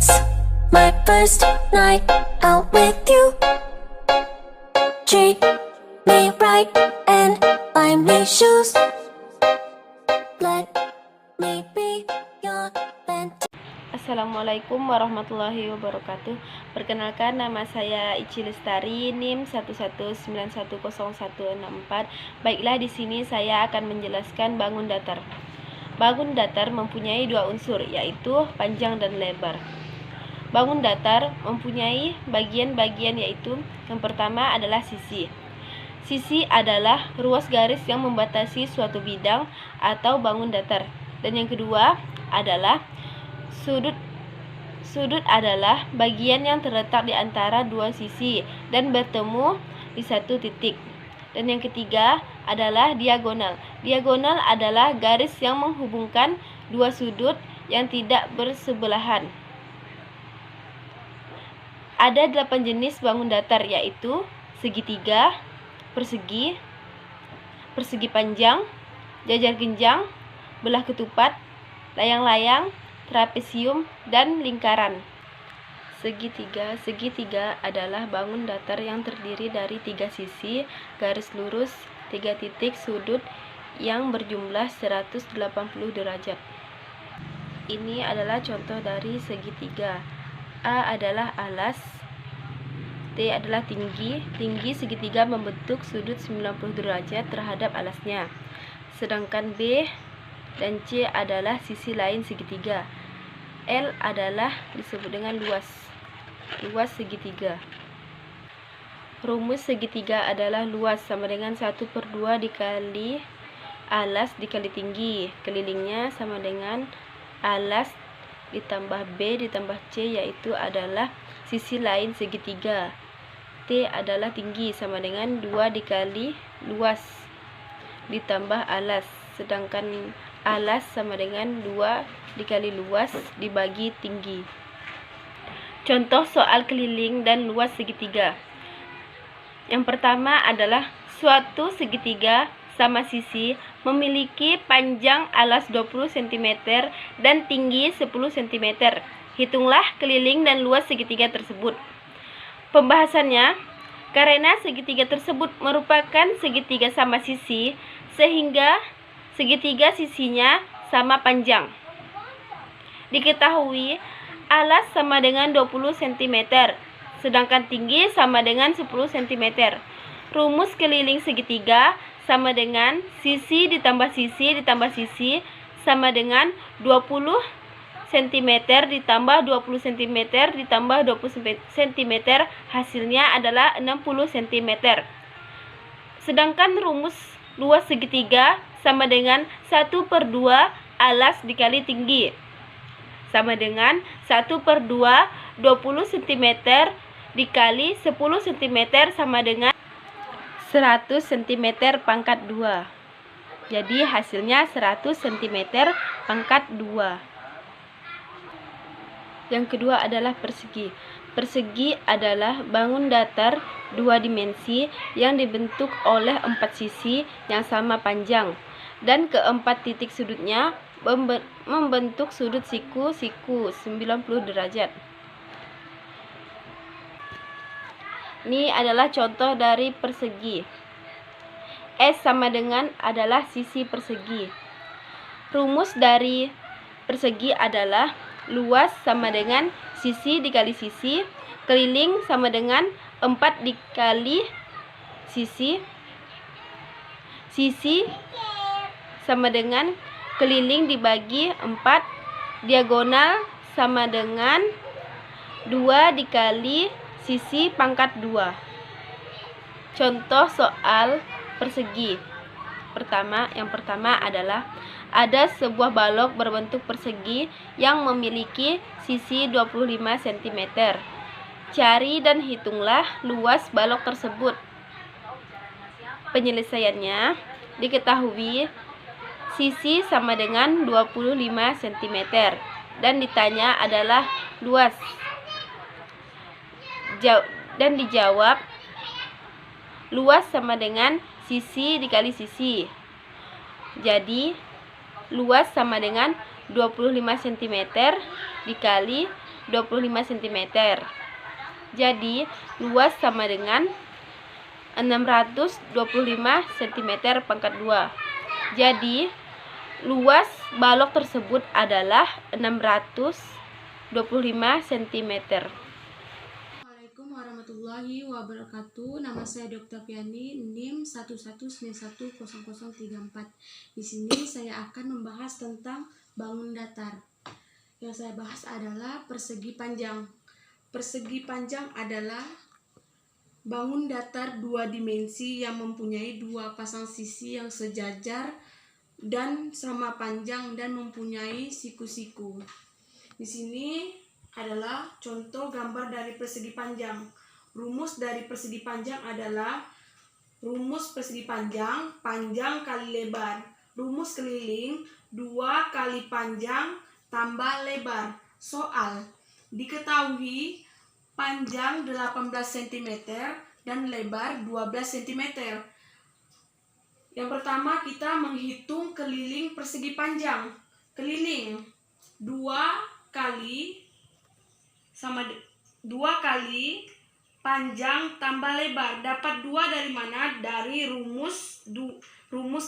It's my first night out with you. Treat me right and buy me shoes. Let me be your fantasy. Assalamualaikum warahmatullahi wabarakatuh. Perkenalkan, nama saya Ici Lestari, NIM 1191014. Baiklah, di sini saya akan menjelaskan bangun datar. Bangun datar mempunyai dua unsur, yaitu panjang dan lebar. Bangun datar mempunyai bagian-bagian, yaitu yang pertama adalah sisi. Sisi adalah ruas garis yang membatasi suatu bidang atau bangun datar. Dan yang kedua adalah sudut. Sudut adalah bagian yang terletak di antara dua sisi dan bertemu di satu titik. Dan yang ketiga adalah diagonal. Diagonal adalah garis yang menghubungkan dua sudut yang tidak bersebelahan. Ada 8 jenis bangun datar, yaitu segitiga, persegi, persegi panjang, jajar genjang, belah ketupat, layang-layang, trapesium, dan lingkaran. Segitiga adalah bangun datar yang terdiri dari 3 sisi, garis lurus, 3 titik sudut yang berjumlah 180 derajat. Ini adalah contoh dari segitiga. A adalah alas, T adalah tinggi. Tinggi segitiga membentuk sudut 90 derajat terhadap alasnya. Sedangkan B dan C adalah sisi lain segitiga. L adalah disebut dengan luas segitiga. Rumus segitiga adalah luas sama dengan 1/2 dikali alas dikali tinggi. Kelilingnya sama dengan alas ditambah B ditambah C, yaitu adalah sisi lain segitiga. T adalah tinggi sama dengan 2 dikali luas ditambah alas. Sedangkan alas sama dengan 2 dikali luas dibagi tinggi. Contoh soal keliling dan luas segitiga. Yang pertama adalah suatu segitiga sama sisi memiliki panjang alas 20 cm dan tinggi 10 cm. Hitunglah keliling dan luas segitiga tersebut. Pembahasannya, karena segitiga tersebut merupakan segitiga sama sisi, sehingga segitiga sisinya sama panjang. Diketahui alas sama dengan 20 cm, sedangkan tinggi sama dengan 10 cm. Rumus keliling segitiga sama dengan sisi ditambah sisi ditambah sisi sama dengan 20 cm ditambah 20 cm ditambah 20 cm, hasilnya adalah 60 cm. Sedangkan rumus luas segitiga sama dengan 1/2 alas dikali tinggi, sama dengan 1/2 20 cm dikali 10 cm sama dengan 100 cm pangkat 2. Jadi hasilnya 100 cm pangkat 2. Yang kedua adalah persegi. Persegi adalah bangun datar 2 dimensi yang dibentuk oleh 4 sisi yang sama panjang, dan keempat titik sudutnya membentuk sudut siku-siku 90 derajat. Ini adalah contoh dari persegi. S sama dengan adalah sisi persegi. Rumus dari persegi adalah luas sama dengan sisi dikali sisi, keliling sama dengan 4 dikali sisi, sisi sama dengan keliling dibagi 4, diagonal sama dengan 2 dikali sisi pangkat 2. Contoh soal persegi. Yang pertama adalah ada sebuah balok berbentuk persegi yang memiliki sisi 25 cm. Cari dan hitunglah luas balok tersebut. Penyelesaiannya, diketahui sisi sama dengan 25 cm dan ditanya adalah luas. Dan dijawab luas sama dengan sisi dikali sisi. Jadi luas sama dengan 25 cm dikali cm. Jadi luas sama dengan 625 cm pangkat 2. Jadi luas balok tersebut adalah 625 cm. Assalamualaikum warahmatullahi wabarakatuh. Nama saya Dr. Piani, NIM 11919034. Di sini saya akan membahas tentang bangun datar. Yang saya bahas adalah persegi panjang. Persegi panjang adalah bangun datar dua dimensi yang mempunyai dua pasang sisi yang sejajar dan sama panjang dan mempunyai siku-siku. Di sini adalah contoh gambar dari persegi panjang. Rumus dari persegi panjang adalah rumus persegi panjang, panjang kali lebar. Rumus keliling, 2 kali panjang tambah lebar. Soal, diketahui panjang 18 cm dan lebar 12 cm. Yang pertama kita menghitung keliling persegi panjang. Keliling 2 kali panjang tambah lebar. Dapat 2 dari mana? Dari rumus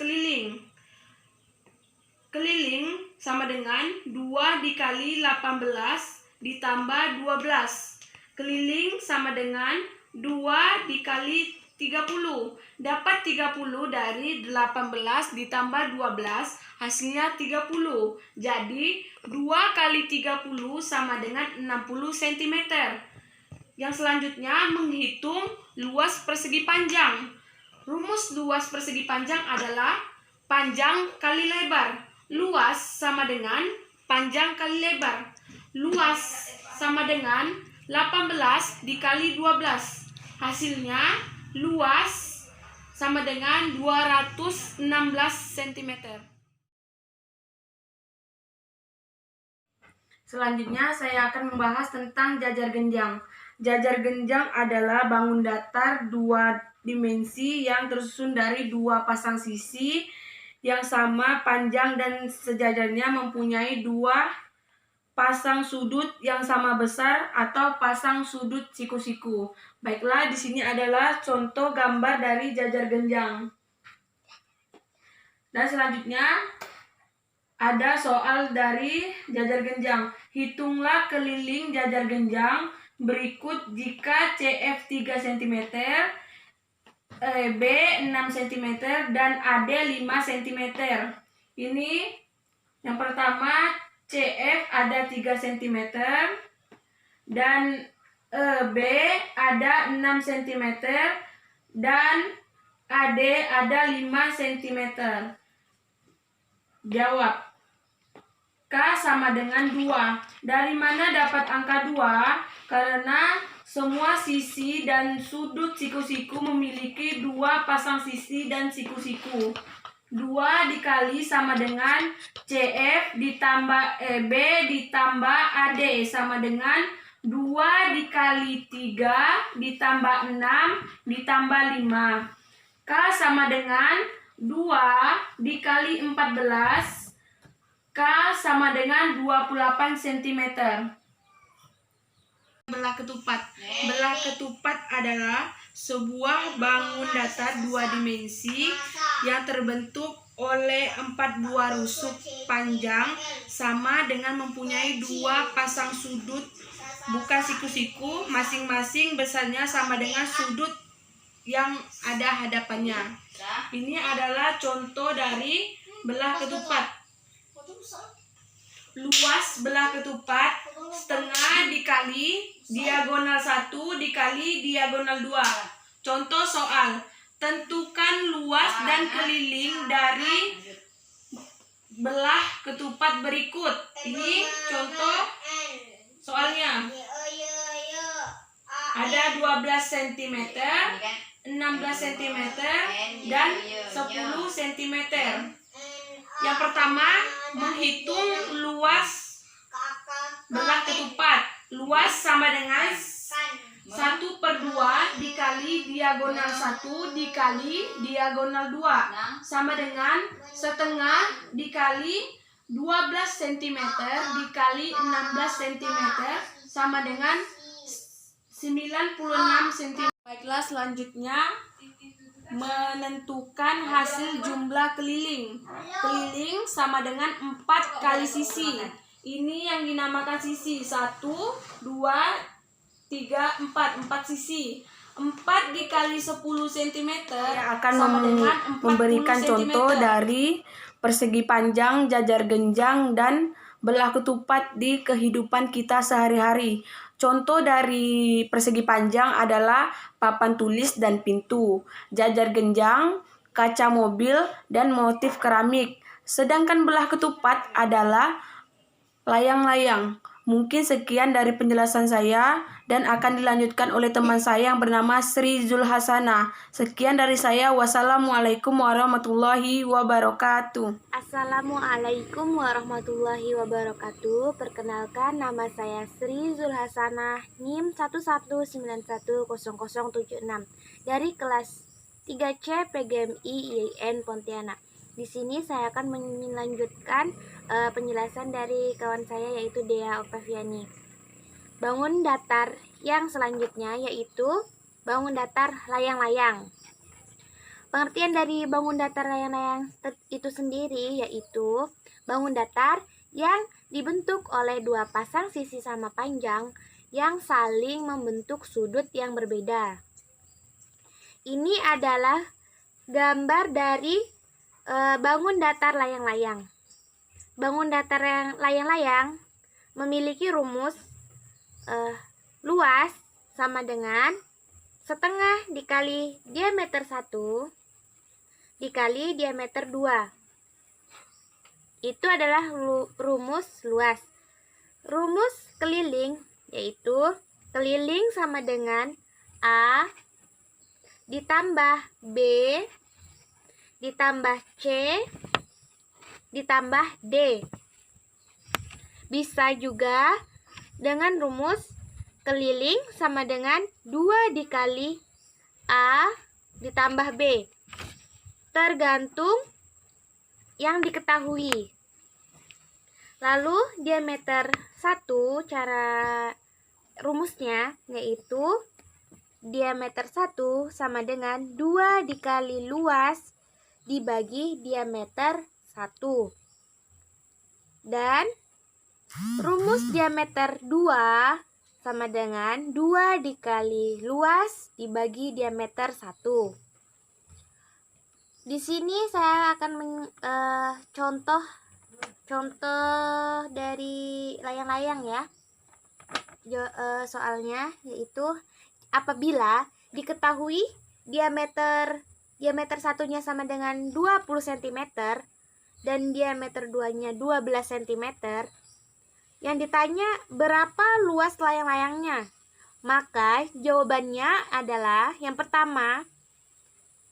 keliling. Keliling sama dengan 2 dikali 18 ditambah 12. Keliling sama dengan 2 dikali 30. Dapat 30 dari 18 ditambah 12, hasilnya 30. Jadi 2 kali 30 sama dengan 60 cm. Yang selanjutnya menghitung luas persegi panjang. Rumus luas persegi panjang adalah panjang kali lebar. Luas sama dengan panjang kali lebar. Luas sama dengan 18 dikali 12. Hasilnya luas sama dengan 216 cm. Selanjutnya saya akan membahas tentang jajar genjang. Jajar genjang adalah bangun datar dua dimensi yang tersusun dari dua pasang sisi yang sama panjang dan sejajarnya mempunyai dua pasang sudut yang sama besar atau pasang sudut siku-siku. Baiklah, di sini adalah contoh gambar dari jajar genjang. Dan selanjutnya ada soal dari jajar genjang. Hitunglah keliling jajar genjang berikut jika CF 3 cm, B 6 cm, dan AD 5 cm. Ini yang pertama, CF ada 3 cm dan B ada 6 cm dan AD ada 5 cm. Jawab. K sama dengan 2. Dari mana dapat angka 2? Karena semua sisi dan sudut siku-siku memiliki dua pasang sisi dan siku-siku. 2 dikali sama dengan CF ditambah B ditambah AD sama dengan 2 dikali 3 ditambah 6 ditambah 5. K sama dengan 2 dikali 14. K sama dengan 28 cm. Belah ketupat. Belah ketupat adalah sebuah bangun datar dua dimensi yang terbentuk oleh 4 buah rusuk panjang sama dengan mempunyai 2 pasang sudut buka siku-siku, masing-masing besarnya sama dengan sudut yang ada hadapannya. Ini adalah contoh dari belah ketupat. Luas belah ketupat setengah dikali diagonal 1 dikali diagonal 2. Contoh soal, tentukan luas dan keliling dari belah ketupat berikut. Ini contoh soalnya. Ada 12 cm, 16 cm, dan 10 cm. Yang pertama, menghitung luas belah ketupat. Luas sama dengan 1/2 dikali diagonal 1 dikali diagonal 2 sama dengan setengah dikali 12 cm dikali 16 cm sama dengan 96 cm. Baiklah, selanjutnya menentukan hasil jumlah keliling. Keliling sama dengan 4 kali sisi. Ini yang dinamakan sisi. 1, 2, 3, 4 sisi. 4 dikali 10 cm akan sama dengan 40 memberikan cm. contoh dari persegi panjang, jajar genjang, dan belah ketupat di kehidupan kita sehari-hari. Contoh dari persegi panjang adalah papan tulis dan pintu, jajar genjang, kaca mobil, dan motif keramik. Sedangkan belah ketupat adalah layang-layang. Mungkin sekian dari penjelasan saya dan akan dilanjutkan oleh teman saya yang bernama Sri Zulhasana. Sekian dari saya. Wassalamualaikum warahmatullahi wabarakatuh. Assalamualaikum warahmatullahi wabarakatuh. Perkenalkan, nama saya Sri Zulhasana, NIM 11910076 dari kelas 3C PGMI IAIN Pontianak. Di sini saya akan melanjutkan penjelasan dari kawan saya yaitu Dea Octaviani. Bangun datar yang selanjutnya yaitu bangun datar layang-layang. Pengertian dari bangun datar layang-layang itu sendiri yaitu bangun datar yang dibentuk oleh dua pasang sisi sama panjang yang saling membentuk sudut yang berbeda. Ini adalah gambar dari bangun datar layang-layang. Bangun datar layang-layang memiliki rumus luas sama dengan setengah dikali diameter 1 dikali diameter 2. Itu adalah rumus luas. Rumus keliling yaitu keliling sama dengan A ditambah B ditambah C ditambah D. Bisa juga dengan rumus keliling sama dengan 2 dikali A ditambah B. Tergantung yang diketahui. Lalu diameter 1 cara rumusnya yaitu diameter 1 sama dengan 2 dikali luas dibagi diameter 1. Dan rumus diameter 2 sama dengan 2 dikali luas dibagi diameter 1. Di sini saya akan contoh dari layang-layang ya. Soalnya yaitu apabila diketahui diameter satunya sama dengan 20 cm dan diameter 2-nya 12 cm, yang ditanya berapa luas layang-layangnya? Maka jawabannya adalah yang pertama,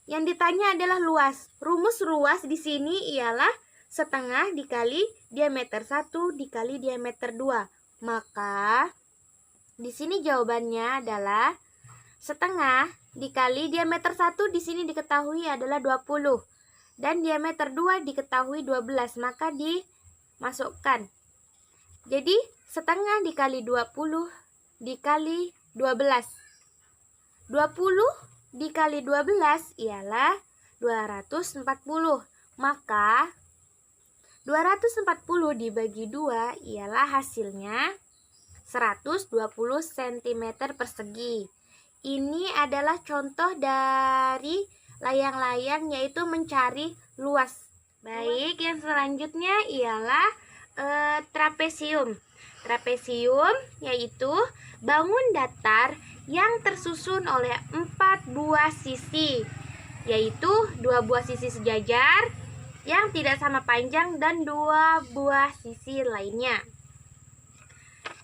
yang ditanya adalah luas. Rumus luas di sini ialah setengah dikali diameter 1 dikali diameter 2. Maka di sini jawabannya adalah setengah dikali diameter 1 di sini diketahui adalah 20 dan diameter 2 diketahui 12, maka dimasukkan. Jadi setengah dikali 20 dikali 12. 20 dikali 12 ialah 240. Maka 240 dibagi 2 ialah hasilnya 120 cm persegi. Ini adalah contoh dari layang-layang yaitu mencari luas. Baik, yang selanjutnya ialah trapesium. Trapesium yaitu bangun datar yang tersusun oleh 4 buah sisi, yaitu 2 buah sisi sejajar yang tidak sama panjang dan 2 buah sisi lainnya.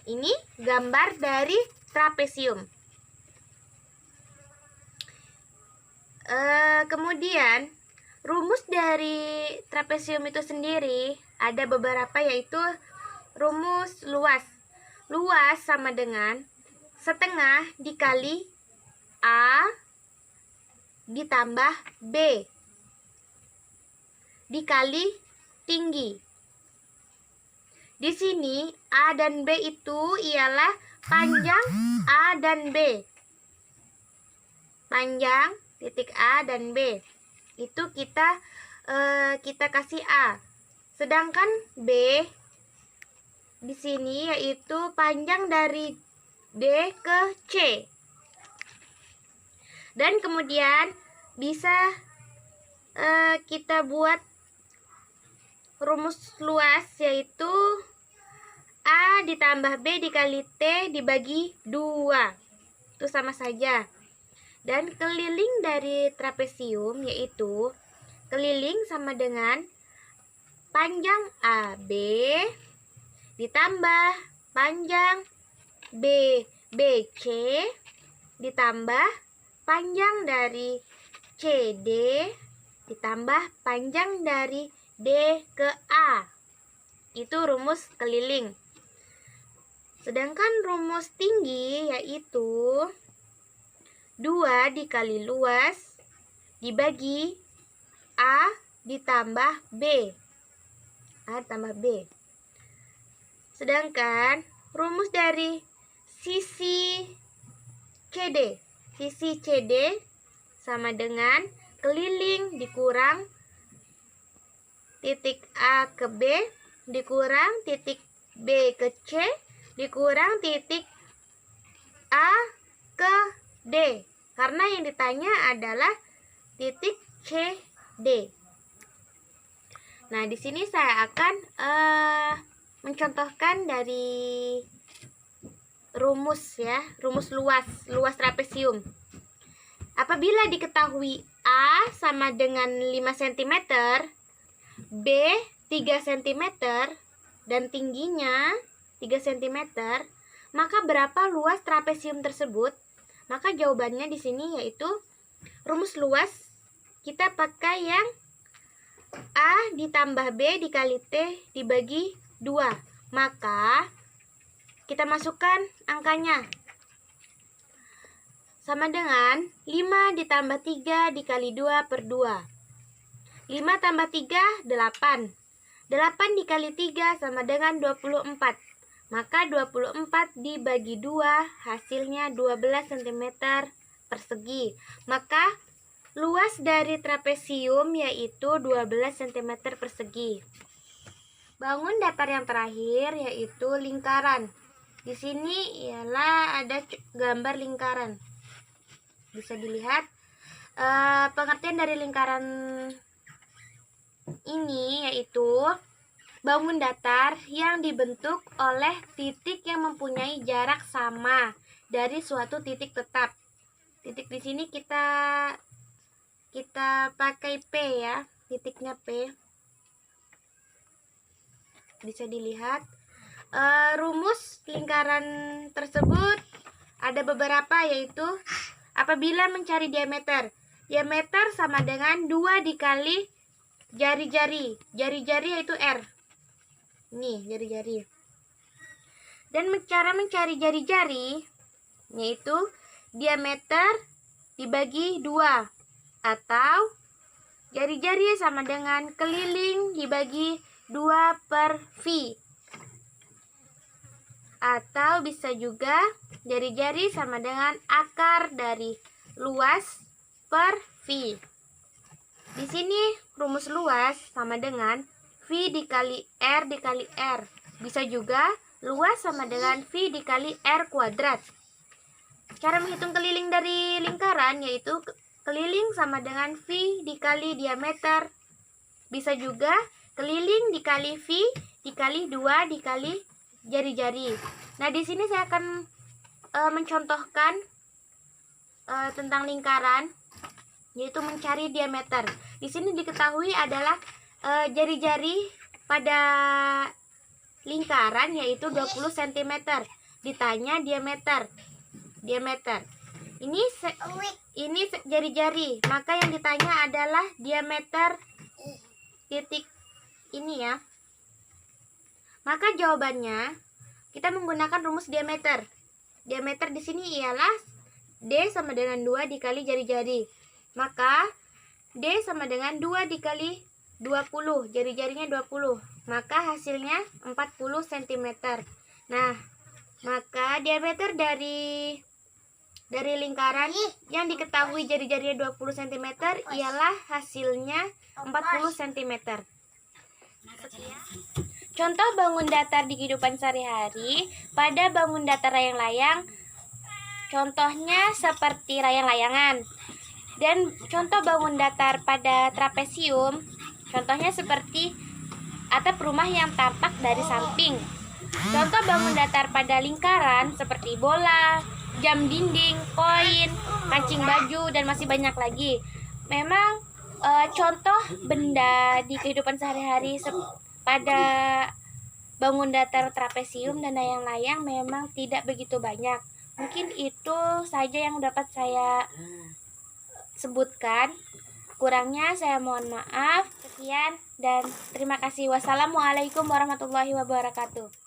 Ini gambar dari trapesium. Kemudian rumus dari trapesium itu sendiri ada beberapa, yaitu rumus luas. Luas sama dengan setengah dikali A ditambah B dikali tinggi. Di sini A dan B itu ialah panjang A dan B. Panjang titik A dan B. Itu kita kasih A. Sedangkan B di sini yaitu panjang dari D ke C. Dan kemudian bisa kita buat rumus luas, yaitu A ditambah B dikali T dibagi 2. Itu sama saja. Dan keliling dari trapesium yaitu keliling sama dengan panjang AB ditambah panjang BC ditambah panjang dari CD ditambah panjang dari D ke A. Itu rumus keliling. Sedangkan rumus tinggi yaitu 2 dikali luas dibagi A ditambah B. A ditambah B. Sedangkan rumus dari sisi CD. Sisi CD sama dengan keliling dikurang titik A ke B dikurang titik B ke C dikurang titik A ke D. Karena yang ditanya adalah titik CD. Nah, di sini saya akan mencontohkan dari rumus ya, rumus luas trapesium. Apabila diketahui A sama dengan 5 cm, B 3 cm dan tingginya 3 cm, maka berapa luas trapesium tersebut? Maka jawabannya di sini yaitu rumus luas kita pakai yang A ditambah B dikali T dibagi 2. Maka kita masukkan angkanya. Sama dengan 5 ditambah 3 dikali 2 per 2. 5 tambah 3, 8. 8 dikali 3 sama dengan 24. Maka 24 dibagi 2 hasilnya 12 cm persegi. Maka luas dari trapesium yaitu 12 cm persegi. Bangun datar yang terakhir yaitu lingkaran. Di sini ialah ada gambar lingkaran. Bisa dilihat pengertian dari lingkaran ini yaitu bangun datar yang dibentuk oleh titik yang mempunyai jarak sama dari suatu titik tetap. Titik di sini kita pakai P ya, titiknya P. Bisa dilihat rumus lingkaran tersebut ada beberapa, yaitu apabila mencari diameter. Diameter sama dengan 2 dikali jari-jari. Jari-jari yaitu R. Nih, jari-jari. Dan cara mencari jari-jari yaitu diameter dibagi 2. Atau jari-jari sama dengan keliling dibagi 2 per V. Atau bisa juga jari-jari sama dengan akar dari luas per V. Di sini rumus luas sama dengan V dikali R dikali R. Bisa juga luas sama dengan V dikali R kuadrat. Cara menghitung keliling dari lingkaran yaitu keliling sama dengan V dikali diameter. Bisa juga keliling dikali V dikali 2 dikali jari-jari. Nah, di sini saya akan mencontohkan tentang lingkaran, yaitu mencari diameter. Di sini diketahui adalah jari-jari pada lingkaran yaitu 20 cm. Ditanya diameter. Ini jari-jari, maka yang ditanya adalah diameter titik ini ya. Maka jawabannya kita menggunakan rumus diameter. Diameter di sini ialah D sama dengan 2 dikali jari-jari. Maka D sama dengan 2 dikali 20. Jari-jarinya 20. maka hasilnya 40 cm. Nah, maka diameter dari lingkaran yang diketahui jari-jarinya 20 cm ialah hasilnya 40 cm. Contoh bangun datar di kehidupan sehari-hari. Pada bangun datar layang-layang, contohnya seperti layang-layangan. Dan contoh bangun datar pada trapesium, contohnya seperti atap rumah yang tampak dari samping. Contoh bangun datar pada lingkaran seperti bola, jam dinding, koin, kancing baju, dan masih banyak lagi. Memang contoh benda di kehidupan sehari-hari pada bangun datar trapesium dan layang-layang memang tidak begitu banyak. Mungkin itu saja yang dapat saya sebutkan. Kurangnya saya mohon maaf. Sekian dan terima kasih. Wassalamualaikum warahmatullahi wabarakatuh.